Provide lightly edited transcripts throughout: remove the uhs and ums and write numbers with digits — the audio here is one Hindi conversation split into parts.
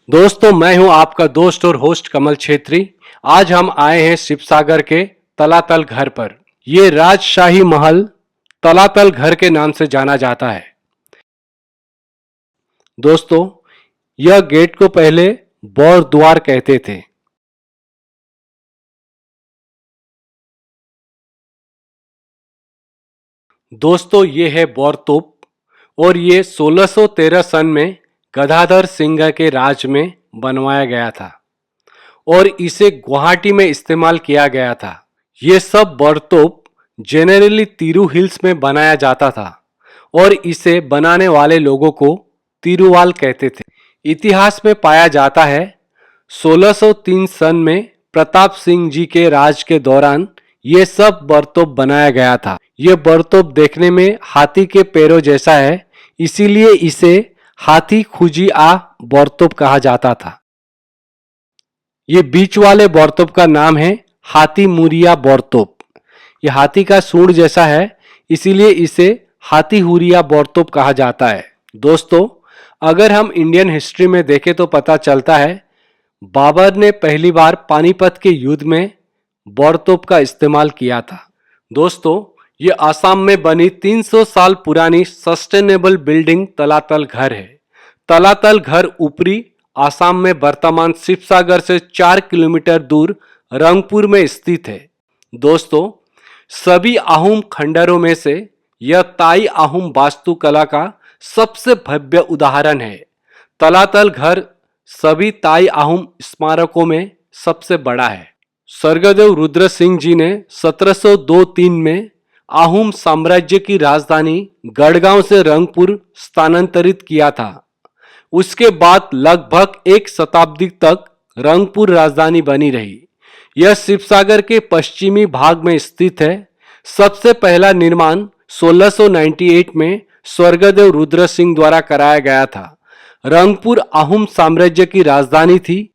दोस्तों, मैं हूं आपका दोस्त और होस्ट कमल छेत्री। आज हम आए हैं शिवसागर के तलातल घर पर। ये राजशाही महल तलातल घर के नाम से जाना जाता है। दोस्तों, यह गेट को पहले बौर द्वार कहते थे। दोस्तों, ये है बौरतोप और ये 1613 सन में गदाधर सिंह के राज में बनवाया गया था और इसे गुवाहाटी में इस्तेमाल किया गया था। ये सब बौरतोप जेनरली तिरु हिल्स में बनाया जाता था और इसे बनाने वाले लोगों को तिरुवाल कहते थे। इतिहास में पाया जाता है 1603 सन में प्रताप सिंह जी के राज के दौरान ये सब बौरतोप बनाया गया था। ये बौरतोप देखने में हाथी के पैरों जैसा है, इसीलिए इसे हाथी खुजी आ बौरतोप कहा जाता था। ये बीच वाले बौरतोप का नाम है हाथी मुरिया बौरतोप। ये हाथी का सूंड जैसा है, इसीलिए इसे हाथी हुरिया बौरतोप कहा जाता है। दोस्तों, अगर हम इंडियन हिस्ट्री में देखें तो पता चलता है बाबर ने पहली बार पानीपत के युद्ध में बौरतोप का इस्तेमाल किया था। दोस्तों, ये आसाम में बनी 300 साल पुरानी सस्टेनेबल बिल्डिंग तलातल घर है। तलातल घर ऊपरी आसाम में वर्तमान शिवसागर से 4 किलोमीटर दूर रंगपुर में स्थित है। दोस्तों, सभी आहूम खंडरों में से यह ताई आहूम वास्तुकला का सबसे भव्य उदाहरण है। तलातल घर सभी ताई आहूम स्मारकों में सबसे बड़ा है। स्वर्गदेव रुद्र सिंह जी ने 1702-3 में आहूम साम्राज्य की राजधानी गढ़गांव से रंगपुर स्थानांतरित किया था। उसके बाद लगभग एक शताब्दी तक रंगपुर राजधानी बनी रही। यह शिवसागर के पश्चिमी भाग में स्थित है। सबसे पहला निर्माण 1698 में स्वर्गदेव रुद्र सिंह द्वारा कराया गया था। रंगपुर आहूम साम्राज्य की राजधानी थी।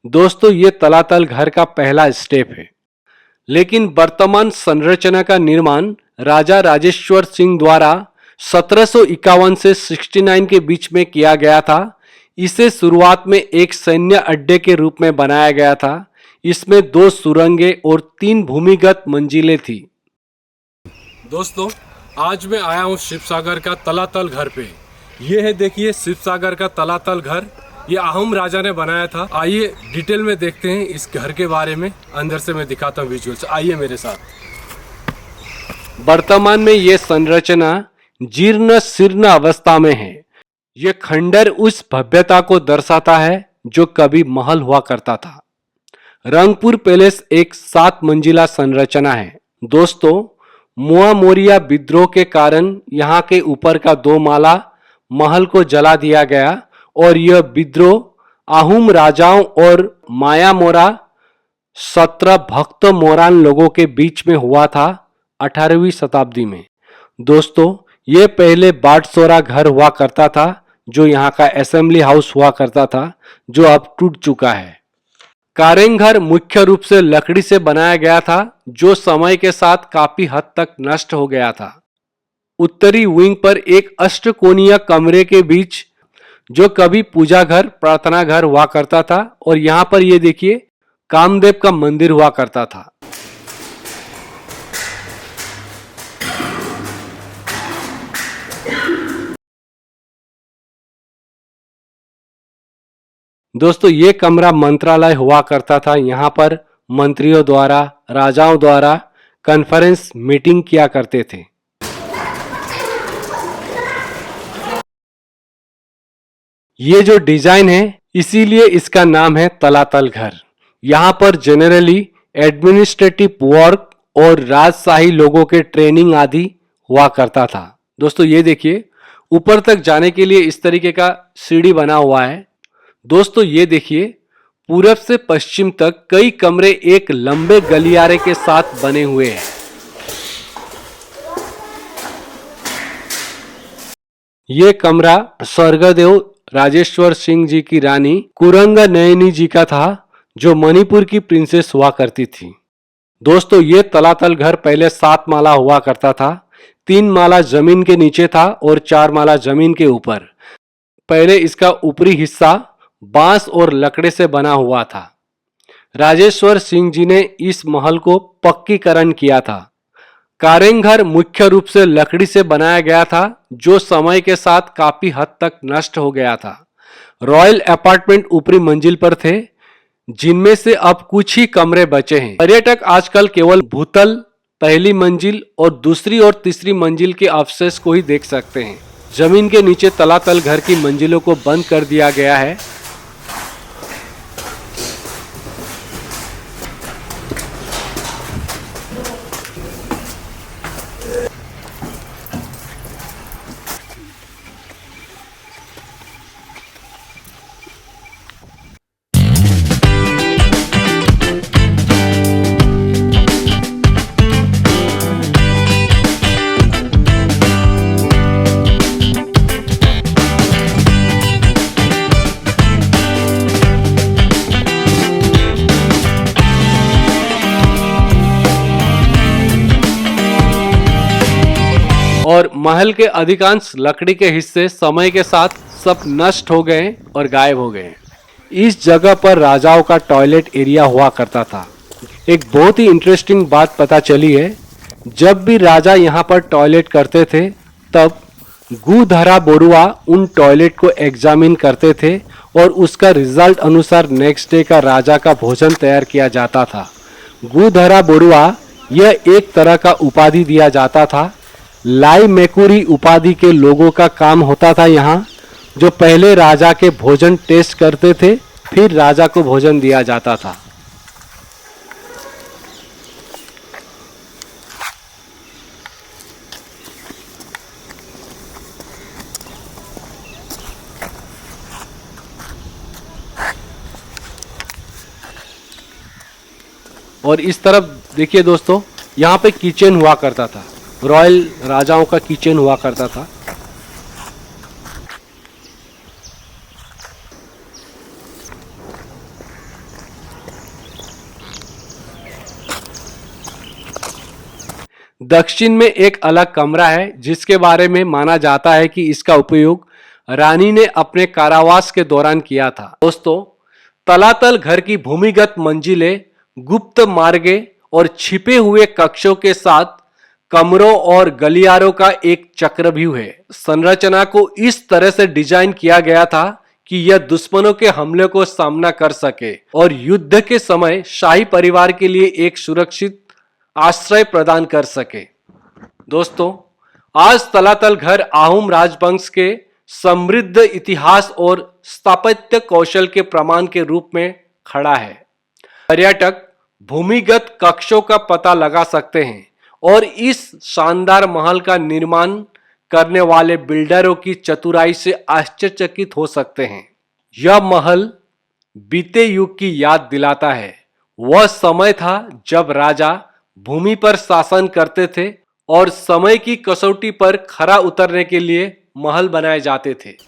दोस्तों, ये तलातल घर का पहला स्टेप है, लेकिन वर्तमान संरचना का निर्माण राजा राजेश्वर सिंह द्वारा 1751 से 69 के बीच में किया गया था। इसे शुरुआत में एक सैन्य अड्डे के रूप में बनाया गया था। इसमें 2 सुरंगें और 3 भूमिगत मंजिलें थी। दोस्तों, आज मैं आया हूँ शिवसागर का तलातल घर पे। ये है, देखिए, शिवसागर का तलातल घर। ये आहूम राजा ने बनाया था। आइए डिटेल में देखते हैं इस घर के बारे में। अंदर से मैं दिखाता हूँ विजुअल्स। आइए मेरे साथ। वर्तमान में ये संरचना जीर्ण शीर्ण अवस्था में है। ये खंडर उस भव्यता को दर्शाता है जो कभी महल हुआ करता था। रंगपुर पैलेस एक 7 मंजिला संरचना है। दोस्तों, मुआ मोरिया विद्रोह के कारण यहाँ के ऊपर का 2 माला महल को जला दिया गया और यह विद्रोह आहूम राजाओं और माया मोरा 17 भक्त मोरान लोगों के बीच में हुआ था 18वीं शताब्दी में। दोस्तों, ये पहले बाटसोरा घर हुआ करता था, जो यहाँ का असेंबली हाउस हुआ करता था, जो अब टूट चुका है। कारेंग घर मुख्य रूप से लकड़ी से बनाया गया था, जो समय के साथ काफी हद तक नष्ट हो गया था। उत्तरी विंग पर एक अष्टकोणीय कमरे के बीच जो कभी पूजा घर, प्रार्थना घर हुआ करता था, और यहाँ पर ये देखिए कामदेव का मंदिर हुआ करता था। दोस्तों, ये कमरा मंत्रालय हुआ करता था। यहाँ पर मंत्रियों द्वारा, राजाओं द्वारा कॉन्फ्रेंस मीटिंग किया करते थे। ये जो डिजाइन है, इसीलिए इसका नाम है तलातल घर। यहाँ पर जनरली एडमिनिस्ट्रेटिव वर्क और राजशाही लोगों के ट्रेनिंग आदि हुआ करता था। दोस्तों, ये देखिए, ऊपर तक जाने के लिए इस तरीके का सीढ़ी बना हुआ है। दोस्तों, ये देखिए, पूरब से पश्चिम तक कई कमरे एक लंबे गलियारे के साथ बने हुए हैं। ये कमरा स्वर्गदेव राजेश्वर सिंह जी की रानी कुरंग नयनी जी का था, जो मणिपुर की प्रिंसेस हुआ करती थी। दोस्तों, ये तलातल घर पहले 7 माला हुआ करता था। 3 माला जमीन के नीचे था और 4 माला जमीन के ऊपर। पहले इसका ऊपरी हिस्सा बांस और लकड़े से बना हुआ था। राजेश्वर सिंह जी ने इस महल को पक्कीकरण किया था। कारेंघर मुख्य रूप से लकड़ी से बनाया गया था, जो समय के साथ काफी हद तक नष्ट हो गया था। रॉयल अपार्टमेंट ऊपरी मंजिल पर थे, जिनमें से अब कुछ ही कमरे बचे हैं। पर्यटक आजकल केवल भूतल, पहली मंजिल और दूसरी और तीसरी मंजिल के अवशेष को ही देख सकते हैं। जमीन के नीचे तलातल घर की मंजिलों को बंद कर दिया गया है। और महल के अधिकांश लकड़ी के हिस्से समय के साथ सब नष्ट हो गए और गायब हो गए। इस जगह पर राजाओं का टॉयलेट एरिया हुआ करता था। एक बहुत ही इंटरेस्टिंग बात पता चली है, जब भी राजा यहाँ पर टॉयलेट करते थे तब गुधरा बोरुआ उन टॉयलेट को एग्जामिन करते थे और उसका रिजल्ट अनुसार नेक्स्ट डे का राजा का भोजन तैयार किया जाता था। गुधरा बोरुआ यह एक तरह का उपाधि दिया जाता था। लाई मेकुरी उपाधि के लोगों का काम होता था यहाँ, जो पहले राजा के भोजन टेस्ट करते थे, फिर राजा को भोजन दिया जाता था। और इस तरफ देखिए दोस्तों, यहाँ पे किचन हुआ करता था। रॉयल राजाओं का किचन हुआ करता था। दक्षिण में एक अलग कमरा है, जिसके बारे में माना जाता है कि इसका उपयोग रानी ने अपने कारावास के दौरान किया था। दोस्तों, तलातल घर की भूमिगत मंजिलें गुप्त मार्गे और छिपे हुए कक्षों के साथ कमरों और गलियारों का एक चक्रव्यूह है। संरचना को इस तरह से डिजाइन किया गया था कि यह दुश्मनों के हमले को सामना कर सके और युद्ध के समय शाही परिवार के लिए एक सुरक्षित आश्रय प्रदान कर सके। दोस्तों, आज तलातल घर आहूम राजवंश के समृद्ध इतिहास और स्थापत्य कौशल के प्रमाण के रूप में खड़ा है। पर्यटक भूमिगत कक्षों का पता लगा सकते हैं और इस शानदार महल का निर्माण करने वाले बिल्डरों की चतुराई से आश्चर्यचकित हो सकते हैं। यह महल बीते युग की याद दिलाता है। वह समय था जब राजा भूमि पर शासन करते थे और समय की कसौटी पर खरा उतरने के लिए महल बनाए जाते थे।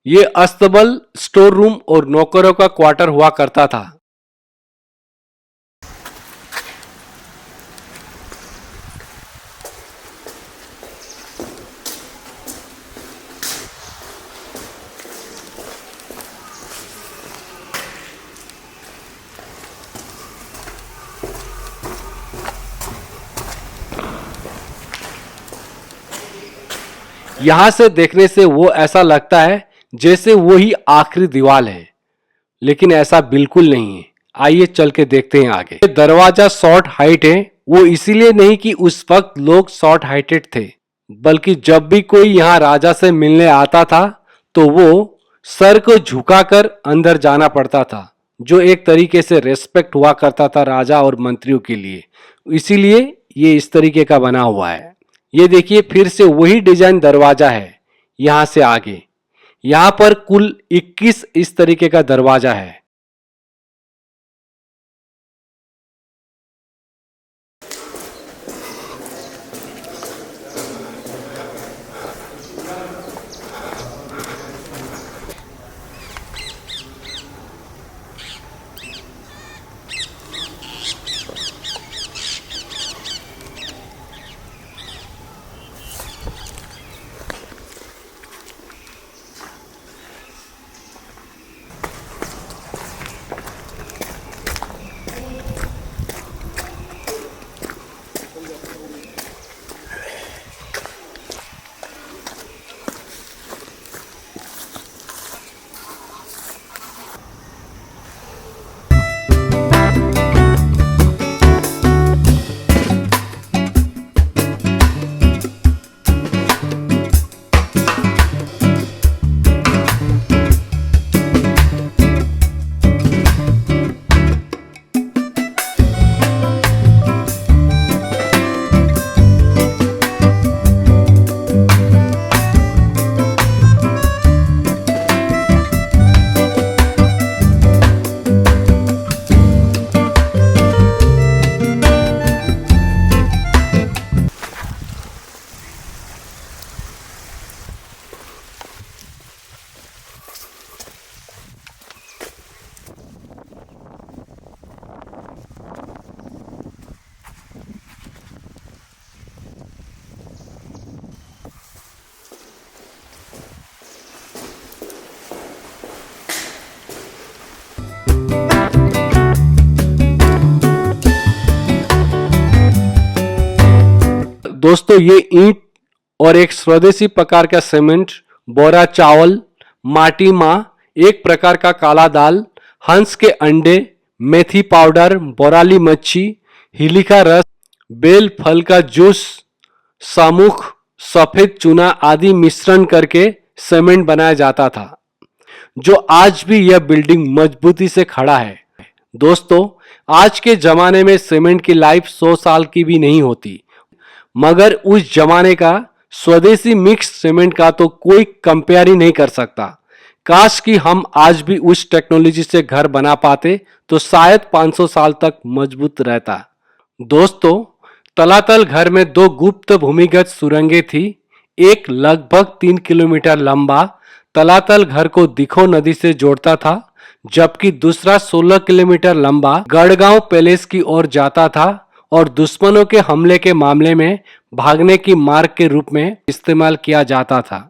ये अस्तबल, स्टोर रूम और नौकरों का क्वार्टर हुआ करता था। यहां से देखने से वो ऐसा लगता है जैसे वो ही आखिरी दीवार है, लेकिन ऐसा बिल्कुल नहीं है। आइए चल के देखते हैं आगे। दरवाजा शॉर्ट हाइट है, वो इसीलिए नहीं कि उस वक्त लोग शॉर्ट हाइटेड थे, बल्कि जब भी कोई यहाँ राजा से मिलने आता था तो वो सर को झुकाकर अंदर जाना पड़ता था, जो एक तरीके से रेस्पेक्ट हुआ करता था राजा और मंत्रियों के लिए। इसीलिए ये इस तरीके का बना हुआ है। ये देखिए, फिर से वही डिजाइन दरवाजा है। यहां से आगे यहां पर कुल 21 इस तरीके का दरवाजा है। दोस्तों ये ईंट और एक स्वदेशी प्रकार का सीमेंट, बोरा चावल, माटी माँ, एक प्रकार का काला दाल, हंस के अंडे, मेथी पाउडर, बोराली मच्छी, हिली का रस, बेल फल का जूस, सामुख, सफेद चूना आदि मिश्रण करके सीमेंट बनाया जाता था, जो आज भी यह बिल्डिंग मजबूती से खड़ा है। दोस्तों, आज के जमाने में सीमेंट की लाइफ 100 साल की भी नहीं होती, मगर उस जमाने का स्वदेशी मिक्स सीमेंट का तो कोई कंपेयर ही नहीं कर सकता। काश कि हम आज भी उस टेक्नोलॉजी से घर बना पाते तो शायद 500 साल तक मजबूत रहता। दोस्तों, तलातल घर में 2 गुप्त भूमिगत सुरंगें थी। एक लगभग 3 किलोमीटर लंबा तलातल घर को दिखो नदी से जोड़ता था, जबकि दूसरा 16 किलोमीटर लंबा गढ़गांव पैलेस की ओर जाता था और दुश्मनों के हमले के मामले में भागने की मार्ग के रूप में इस्तेमाल किया जाता था।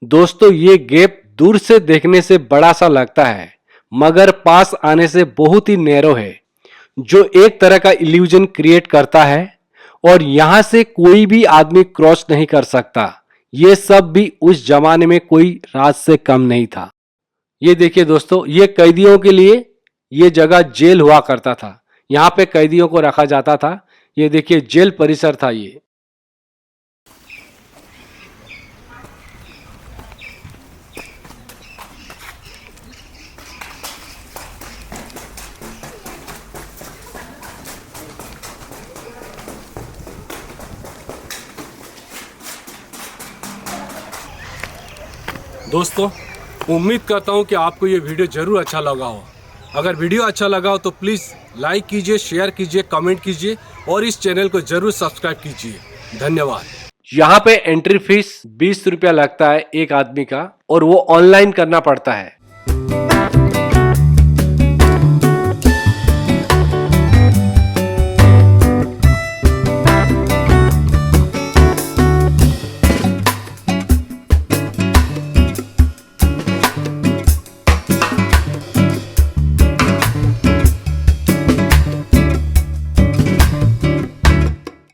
दोस्तों, ये गैप दूर से देखने से बड़ा सा लगता है, मगर पास आने से बहुत ही नैरो है, जो एक तरह का इल्यूजन क्रिएट करता है और यहां से कोई भी आदमी क्रॉस नहीं कर सकता। ये सब भी उस जमाने में कोई राज से कम नहीं था। ये देखिए दोस्तों, ये कैदियों के लिए ये जगह जेल हुआ करता था। यहाँ पे कैदियों को रखा जाता था। ये देखिए जेल परिसर था ये। दोस्तों, उम्मीद करता हूँ कि आपको ये वीडियो जरूर अच्छा लगा हो। अगर वीडियो अच्छा लगा हो तो प्लीज़ लाइक कीजिए, शेयर कीजिए, कमेंट कीजिए और इस चैनल को जरूर सब्सक्राइब कीजिए। धन्यवाद। यहाँ पे एंट्री फीस 20 रुपया लगता है एक आदमी का, और वो ऑनलाइन करना पड़ता है।